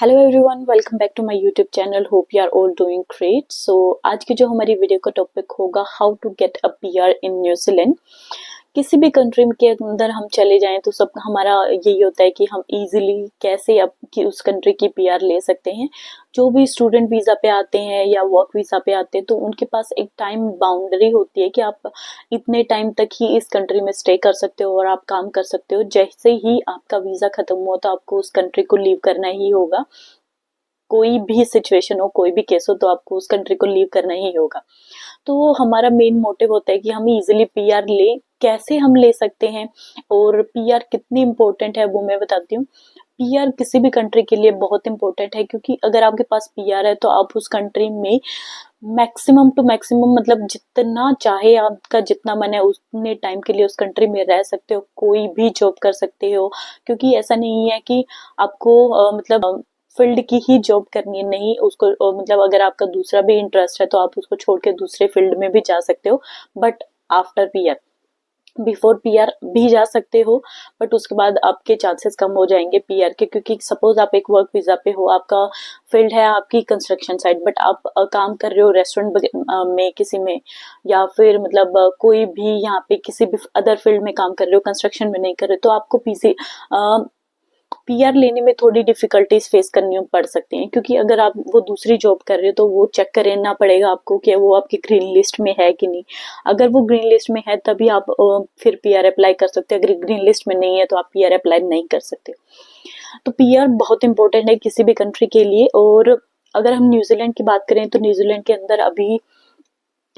Hello everyone, welcome back to my YouTube channel. Hope you are all doing great. So आज की जो हमारी video का topic होगा how to get a PR in New Zealand. किसी भी कंट्री के अंदर हम चले जाएं तो सब हमारा यही होता है कि हम इजीली कैसे अब कि उस कंट्री की पीआर ले सकते हैं। जो भी स्टूडेंट वीज़ा पे आते हैं या वर्क वीज़ा पे आते हैं तो उनके पास एक टाइम बाउंड्री होती है कि आप इतने टाइम तक ही इस कंट्री में स्टे कर सकते हो और आप काम कर सकते हो। जैसे ही आपका वीज़ा खत्म हुआ तो आपको उस कंट्री को लीव करना ही होगा। कोई भी सिचुएशन हो, कोई भी केस हो, तो आपको उस कंट्री को लीव करना ही होगा। तो हमारा मेन मोटिव होता है कि हम इजीली पीआर ले, कैसे हम ले सकते हैं और पीआर कितनी इम्पोर्टेंट है वो मैं बताती हूँ। पीआर किसी भी कंट्री के लिए बहुत इंपॉर्टेंट है, क्योंकि अगर आपके पास पीआर है तो आप उस कंट्री में मैक्सिमम टू मैक्सिमम मतलब जितना चाहे आपका जितना मन है उतने टाइम के लिए उस कंट्री में रह सकते हो, कोई भी जॉब कर सकते हो। क्योंकि ऐसा नहीं है कि आपको मतलब फील्ड की ही जॉब करनी है, नहीं उसको मतलब अगर आपका दूसरा भी इंटरेस्ट है तो आप उसको छोड़ के दूसरे फील्ड में भी जा सकते हो। But after PR, before PR भी जा सकते हो, बट उसके बाद आपके चांसेस कम हो जाएंगे पीआर के। क्योंकि सपोज आप एक वर्क वीजा पे हो, आपका फील्ड है आपकी कंस्ट्रक्शन साइट, बट आप काम कर रहे हो रेस्टोरेंट में किसी में, या फिर मतलब कोई भी यहाँ पे किसी भी अदर फील्ड में काम कर रहे हो, कंस्ट्रक्शन में नहीं कर रहे हो, तो आपको पीआर लेने में थोड़ी डिफिकल्टीज फेस करनी पड़ सकती हैं। क्योंकि अगर आप वो दूसरी जॉब कर रहे हो तो वो चेक करना पड़ेगा आपको कि वो आपकी ग्रीन लिस्ट में है कि नहीं। अगर वो ग्रीन लिस्ट में है तभी आप फिर पीआर अप्लाई कर सकते हैं। अगर ग्रीन लिस्ट में नहीं है तो आप पीआर अप्लाई नहीं कर सकते। तो पीआर बहुत इंपॉर्टेंट है किसी भी कंट्री के लिए। और अगर हम न्यूजीलैंड की बात करें तो न्यूजीलैंड के अंदर अभी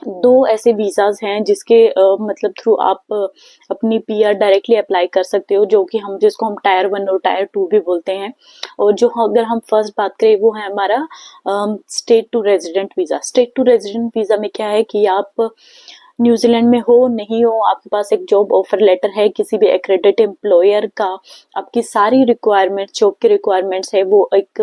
दो ऐसे वीजाज हैं जिसके मतलब थ्रू आप अपनी पीआर डायरेक्टली अप्लाई कर सकते हो, जो कि हम जिसको हम टायर 1 और टायर 2 भी बोलते हैं। और जो अगर हम फर्स्ट बात करें वो है हमारा state to resident visa. State to resident visa में क्या है कि आप न्यूजीलैंड में हो नहीं हो, आपके पास एक जॉब ऑफर लेटर है किसी भी एक्रेडिट एम्प्लॉयर का, आपकी सारी रिक्वायरमेंट जॉब की रिक्वायरमेंट्स है वो एक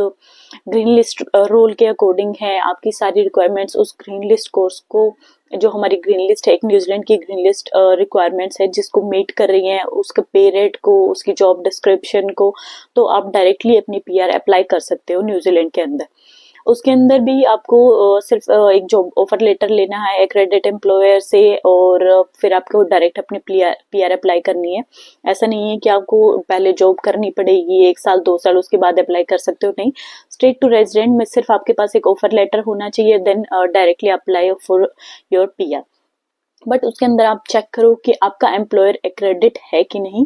ग्रीन लिस्ट रोल के अकॉर्डिंग है। आपकी सारी रिक्वायरमेंट्स उस ग्रीन लिस्ट कोर्स को, जो हमारी ग्रीन लिस्ट है एक न्यूजीलैंड की ग्रीन लिस्ट रिक्वायरमेंट्स है जिसको मीट कर रही हैं, उसके पे रेट को, उसकी जॉब डिस्क्रिप्शन को, तो आप डायरेक्टली अपनी पीआर अप्लाई कर सकते हो न्यूजीलैंड के अंदर। उसके अंदर भी आपको सिर्फ एक जॉब ऑफर लेटर लेना है एक्रेडिट एम्प्लॉयर से, और फिर आपको डायरेक्ट अपने पीआर अप्लाई करनी है। ऐसा नहीं है कि आपको पहले जॉब करनी पड़ेगी 1 साल 2 साल उसके बाद अप्लाई कर सकते हो, नहीं। स्टेट टू रेजिडेंट में सिर्फ आपके पास एक ऑफर लेटर होना चाहिए, then directly apply for your PR. But उसके अंदर आप चेक करो कि आपका एम्प्लॉयर एक्रेडिट है कि नहीं।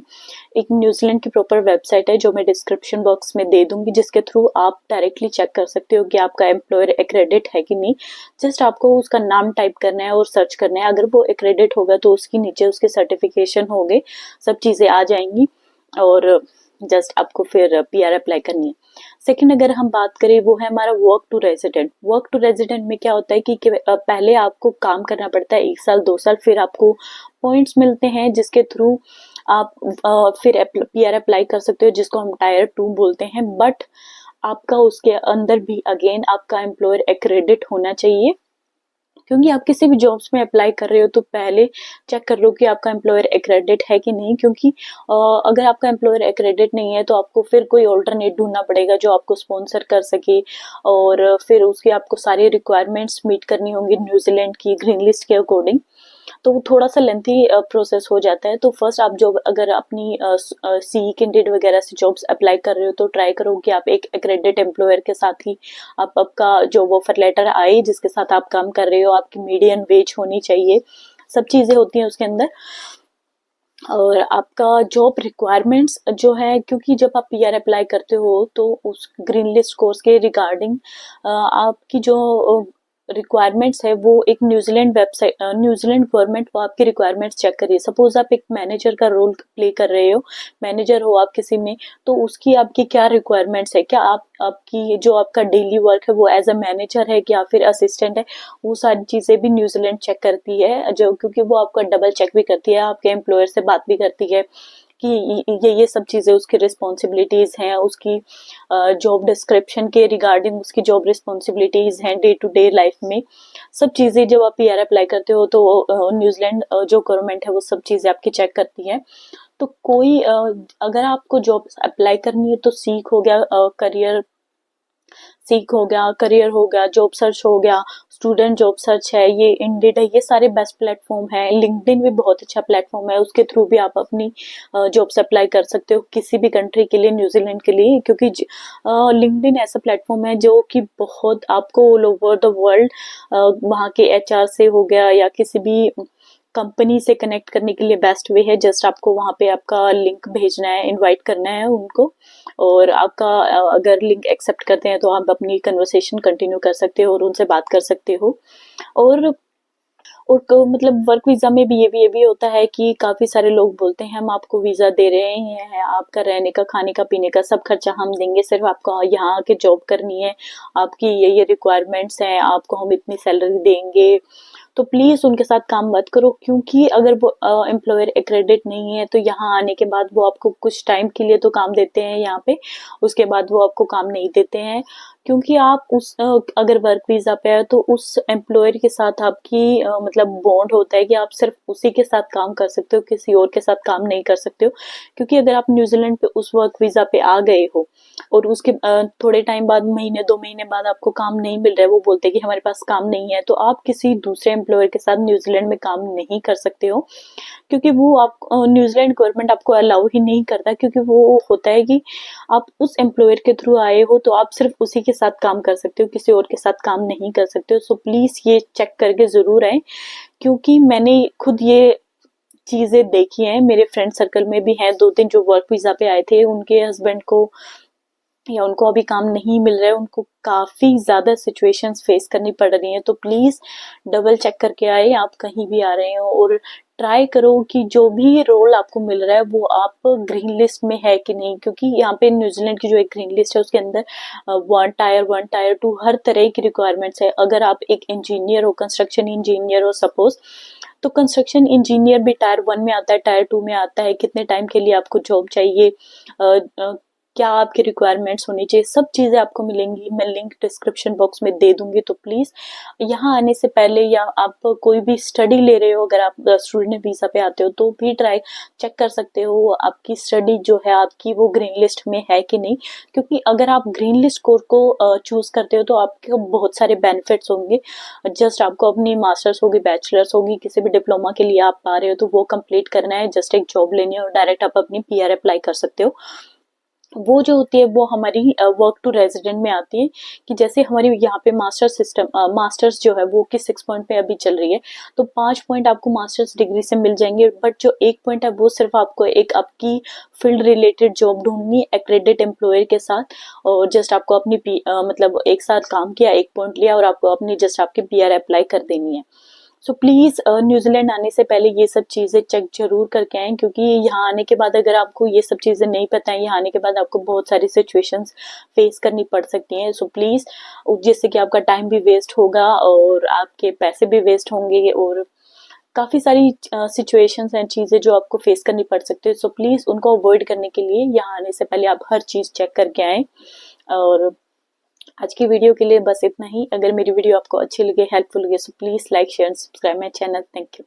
एक न्यूजीलैंड की प्रॉपर वेबसाइट है जो मैं डिस्क्रिप्शन बॉक्स में दे दूंगी, जिसके थ्रू आप डायरेक्टली चेक कर सकते हो कि आपका एम्प्लॉयर एक्रेडिट है कि नहीं। जस्ट आपको उसका नाम टाइप करना है और सर्च करना है। अगर वो एक्रेडिट होगा तो उसके नीचे उसके सर्टिफिकेशन होंगे, सब चीजें आ जाएंगी और जस्ट आपको फिर पीआर अप्लाई करनी है। सेकंड अगर हम बात करें वो है हमारा work to resident. Work to resident में क्या होता है कि पहले आपको काम करना पड़ता है 1 साल 2 साल, फिर आपको पॉइंट्स मिलते हैं जिसके थ्रू आप फिर पीआर अप्लाई कर सकते हो, जिसको हम टायर 2 बोलते हैं। बट आपका उसके अंदर भी अगेन आपका एम्प्लॉयर एक्रेडिट होना चाहिए। क्योंकि आप किसी भी जॉब्स में अप्लाई कर रहे हो तो पहले चेक कर लो कि आपका एम्प्लॉयर एक्रेडिट है कि नहीं। क्योंकि अगर आपका एम्प्लॉयर एक्रेडिट नहीं है तो आपको फिर कोई ऑल्टरनेट ढूंढना पड़ेगा जो आपको स्पॉन्सर कर सके, और फिर उसकी आपको सारी रिक्वायरमेंट्स मीट करनी होंगी न्यूजीलैंड की ग्रीन लिस्ट के अकॉर्डिंग। तो वो थोड़ा सा लेंथी प्रोसेस हो जाता है। तो फर्स्ट आप जॉब अगर अपनी सी कैंडिडेट वगैरह से जॉब्स अप्लाई कर रहे हो तो ट्राई करो कि आप एक एक्रेडिट एम्प्लॉयर के साथ ही आप आपका जॉब ऑफर लेटर आए जिसके साथ आप काम कर रहे हो, आपकी मीडियम वेज होनी चाहिए, सब चीजें होती हैं उसके अंदर। और आपका जॉब रिक्वायरमेंट्स जो है, क्योंकि जब आप पीआर अप्लाई करते हो तो उस ग्रीन लिस्ट कोर्स के रिगार्डिंग आपकी जो रिक्वायरमेंट्स है वो एक न्यूजीलैंड वेबसाइट, न्यूजीलैंड गवर्नमेंट वो आपकी रिक्वायरमेंट्स चेक करिए। सपोज आप एक मैनेजर का रोल प्ले कर रहे हो, मैनेजर हो आप किसी में, तो उसकी आपकी क्या रिक्वायरमेंट्स है, क्या आपकी जो आपका डेली वर्क है वो एज अ मैनेजर है या फिर असिस्टेंट है, वो सारी चीजें भी न्यूजीलैंड चेक करती है। जो क्योंकि वो आपका डबल चेक भी करती है, आपके एम्प्लॉयर से बात भी करती है कि ये सब चीजें उसकी रिस्पॉन्सिबिलिटीज हैं, उसकी जॉब डिस्क्रिप्शन के रिगार्डिंग उसकी जॉब रिस्पॉन्सिबिलिटीज हैं डे टू डे लाइफ में। सब चीजें जब आप पीआर अप्लाई करते हो तो न्यूजीलैंड जो गवर्नमेंट है वो सब चीजें आपकी चेक करती है। तो कोई अगर आपको जॉब अप्लाई करनी है तो सीख हो गया, करियर सीक हो गया, करियर हो गया, जॉब सर्च हो गया, स्टूडेंट जॉब सर्च है, ये इंडीड है, ये सारे बेस्ट प्लेटफॉर्म है। लिंक्डइन भी बहुत अच्छा प्लेटफॉर्म है, उसके थ्रू भी आप अपनी जॉब्स अप्लाई कर सकते हो किसी भी कंट्री के लिए, न्यूजीलैंड के लिए, क्योंकि लिंक्डइन ऐसा प्लेटफॉर्म है जो कि बहुत आपको ऑल ओवर द वर्ल्ड वहाँ के एचआर से हो गया या किसी भी कंपनी से कनेक्ट करने के लिए बेस्ट वे है। जस्ट आपको वहाँ पे आपका लिंक भेजना है, इनवाइट करना है उनको, और आपका अगर लिंक एक्सेप्ट करते हैं तो आप अपनी कन्वर्सेशन कंटिन्यू कर सकते हो और उनसे बात कर सकते हो। और मतलब वर्क वीजा में भी ये भी होता है कि काफी सारे लोग बोलते हैं हम आपको वीजा दे रहे हैं, आपका रहने का, खाने का, पीने का सब खर्चा हम देंगे, सिर्फ आपको यहाँ आके जॉब करनी है, आपकी ये रिक्वायरमेंट्स हैं, आपको हम इतनी सैलरी देंगे। तो प्लीज उनके साथ काम मत करो, क्योंकि अगर वो एम्प्लॉयर एक्रेडिट नहीं है तो यहाँ आने के बाद वो आपको कुछ टाइम के लिए तो काम देते हैं यहाँ पे, उसके बाद वो आपको काम नहीं देते हैं। क्योंकि आप उस अगर वर्क वीजा पे है तो उस एम्प्लॉयर के साथ आपकी मतलब बॉन्ड होता है कि आप सिर्फ उसी के साथ काम कर सकते हो, किसी और के साथ काम नहीं कर सकते हो। क्योंकि अगर आप न्यूजीलैंड पे उस वर्क वीजा पे आ गए हो और उसके थोड़े टाइम बाद, महीने 2 महीने बाद आपको काम नहीं मिल रहा है, वो बोलते हैं कि हमारे पास काम नहीं है, तो आप किसी दूसरे एम्प्लॉयर के साथ न्यूजीलैंड में काम नहीं कर सकते हो। क्योंकि वो आप न्यूजीलैंड गवर्नमेंट आपको अलाउ ही नहीं करता, क्योंकि वो होता है कि आप उस एम्प्लॉयर के थ्रू आए हो तो आप सिर्फ उसी के साथ काम कर सकते हो, किसी और के साथ काम नहीं कर सकते हो। सो प्लीज ये चेक करके जरूर आए, क्योंकि मैंने खुद ये चीजें देखी हैं, मेरे फ्रेंड सर्कल में भी हैं 2-3 जो वर्क वीजा पे आए थे, उनके हस्बैंड को या उनको अभी काम नहीं मिल रहा है, उनको काफी ज्यादा सिचुएशंस फेस करनी पड़ रही हैं। तो प्लीज डबल चेक करके आए आप कहीं भी आ रहे हो, और ट्राई करो कि जो भी रोल आपको मिल रहा है वो आप ग्रीन लिस्ट में है कि नहीं, क्योंकि यहाँ पे न्यूजीलैंड की जो एक ग्रीन लिस्ट है उसके अंदर 1 टायर 1 टायर 2 हर तरह की रिक्वायरमेंट्स है। अगर आप एक इंजीनियर हो, कंस्ट्रक्शन इंजीनियर हो सपोज, तो कंस्ट्रक्शन इंजीनियर भी टायर 1 में आता है, टायर 2 में आता है, कितने टाइम के लिए आपको जॉब चाहिए, क्या आपकी रिक्वायरमेंट्स होनी चाहिए, सब चीजें आपको मिलेंगी। मैं लिंक डिस्क्रिप्शन बॉक्स में दे दूंगी, तो प्लीज यहाँ आने से पहले, या आप कोई भी स्टडी ले रहे हो, अगर आप स्टूडेंट वीजा पे आते हो तो भी ट्राई चेक कर सकते हो आपकी स्टडी जो है आपकी वो ग्रीन लिस्ट में है कि नहीं। क्योंकि अगर आप ग्रीन लिस्ट कोर्स को चूज करते हो तो आपके बहुत सारे बेनिफिट्स होंगे। जस्ट आपको अपनी मास्टर्स होगी, बैचलर्स होगी, किसी भी डिप्लोमा के लिए आप आ रहे हो तो वो कंप्लीट करना है, जस्ट एक जॉब लेनी है और डायरेक्ट आप अपनी पीआर अप्लाई कर सकते हो। वो जो होती है वो हमारी वर्क टू रेजिडेंट में आती है, कि जैसे हमारी यहाँ पे मास्टर्स जो है वो कि 6 पॉइंट पे अभी चल रही है, तो 5 पॉइंट आपको मास्टर्स डिग्री से मिल जाएंगे, बट जो 1 पॉइंट है वो सिर्फ आपको एक आपकी फील्ड रिलेटेड जॉब ढूंढनी है एक्रेडिट एम्प्लॉयर के साथ, और जस्ट आपको अपनी मतलब एक साथ काम किया, 1 पॉइंट लिया और आपको अपनी जस्ट आपकी पीआर अप्लाई कर देनी है। सो प्लीज न्यूजीलैंड आने से पहले ये सब चीजें चेक जरूर करके आए, क्योंकि यहाँ आने के बाद अगर आपको ये सब चीजें नहीं पता है, यहाँ आने के बाद आपको बहुत सारी सिचुएशंस फेस करनी पड़ सकती हैं। सो प्लीज, जिससे कि आपका टाइम भी वेस्ट होगा और आपके पैसे भी वेस्ट होंगे, और काफी सारी सिचुएशंस हैं, चीजें जो आपको फेस करनी पड़ सकती है। सो प्लीज उनको अवॉइड करने के लिए यहाँ आने से पहले आप हर चीज चेक करके आए। और आज की वीडियो के लिए बस इतना ही। अगर मेरी वीडियो आपको अच्छी लगे, हेल्पफुल लगे, so please like, share and subscribe my channel. Thank you.